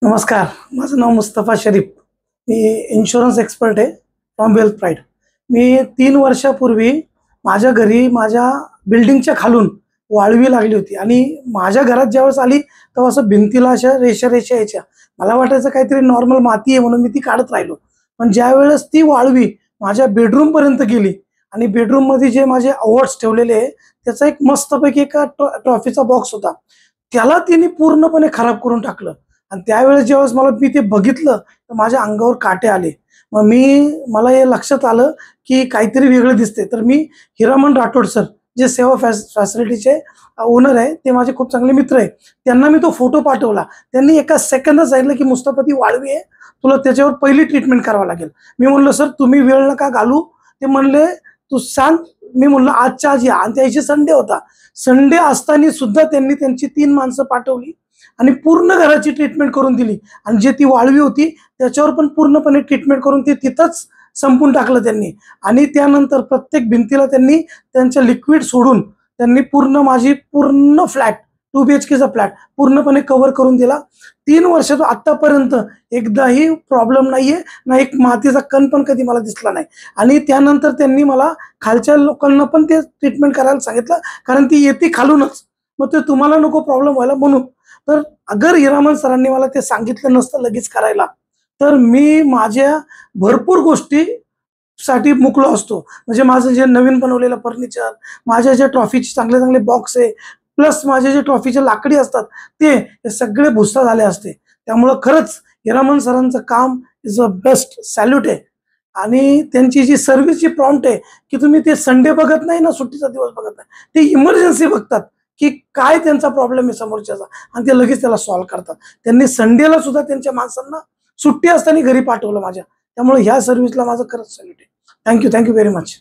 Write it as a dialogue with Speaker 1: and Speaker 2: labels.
Speaker 1: नमस्कार, माझं नाव मुस्तफा शरीफ. मी insurance expert आहे फ्रॉम वेल्थ प्राईड. मी 3 वर्षापूर्वी माझ्या घरी माझ्या बिल्डिंगच्या खालून वाळवी लागली होती आणि माझ्या घरात ज्यावेळेस आली तेव्हा असं भिंतीला अशा रेषा रेषा यायच्या. मला वाटायचं काहीतरी नॉर्मल माती आहे म्हणून मी ती काढत राहिलो. पण ज्यावेळेस ती वाळवी माझ्या बेडरूमपर्यंत गेली आणि बेडरूममध्ये जे माझे अवॉर्ड्स ठेवलेले आहे त्याचा एक मस्तपैकी एका ट्रॉफीचा बॉक्स होता, त्याला तिने पूर्णपणे खराब करून टाकलं. आणि त्यावेळेस ज्यावेळेस मी ते बघितलं तर माझ्या अंगावर काटे आले. मग मला हे लक्षात आलं की काहीतरी वेगळं दिसते. तर मी हिरामन राठोड सर, जे सेवा फॅसिलिटीचे ओनर आहे, ते माझे खूप चांगले मित्र आहे, त्यांना मी तो फोटो पाठवला. त्यांनी एका सेकंदात सांगितलं की मुस्तफा ती वाळवी आहे, तुला त्याच्यावर पहिली ट्रीटमेंट करावं लागेल. मी म्हणलं सर तुम्ही वेळ नका घालू. ते म्हणले तू सांग. मी म्हणलं आजच्या आज या. आणि त्याची संडे होता. संडे असताना सुद्धा त्यांनी त्यांची 3 माणसं पाठवली आणि पूर्ण घराची ट्रीटमेंट करून दिली. आणि जे ती वाळवी होती त्याच्यावर पण पूर्णपणे ट्रीटमेंट करून ते तिथंच संपून टाकलं त्यांनी. आणि त्यानंतर प्रत्येक भिंतीला त्यांनी त्यांचं लिक्विड सोडून त्यांनी माझी पूर्ण फ्लॅट 2 BHKचा फ्लॅट पूर्णपणे कव्हर करून दिला. 3 वर्षात आतापर्यंत एकदाही प्रॉब्लेम नाहीये, ना एक मातीचा कण पण कधी मला दिसला नाही. आणि त्यानंतर त्यांनी मला खालच्या लोकांना पण ते ट्रीटमेंट करायला सांगितलं, कारण ती येते खालूनच. मग ते तुम्हाला नको प्रॉब्लेम व्हायला म्हणून. तर अगर हिरामन सरांनी मला ते सांगितलं नसतं लगेच करायला, तर मी माझ्या भरपूर गोष्टी साठी मुकलो असतो. म्हणजे माझं जे नवीन बनवलेलं फर्निचर, माझ्या जे ट्रॉफीचे चांगले चांगले बॉक्स आहे, प्लस माझे जे ट्रॉफीचे लाकडी असतात ते सगळे भुस्सा झाले असते. त्यामुळं खरंच हिरामन सरांचं काम इज अ बेस्ट सॅल्यूट आहे. आणि त्यांची जी सर्व्हिसची प्रॉम्प्ट आहे की तुम्ही ते संडे बघत नाही ना, सुट्टीचा दिवस बघत नाही, ते इमर्जन्सी बघतात की काय त्यांचा प्रॉब्लेम आहे समोरच्याचा, आणि ते लगेच त्याला सॉल्व्ह करतात. त्यांनी संडेला सुद्धा त्यांच्या माणसांना सुट्टी असताना घरी पाठवलं माझ्या. त्यामुळे ह्या सर्व्हिसला माझं खरंच सॅल्यूट आहे. Thank you very much.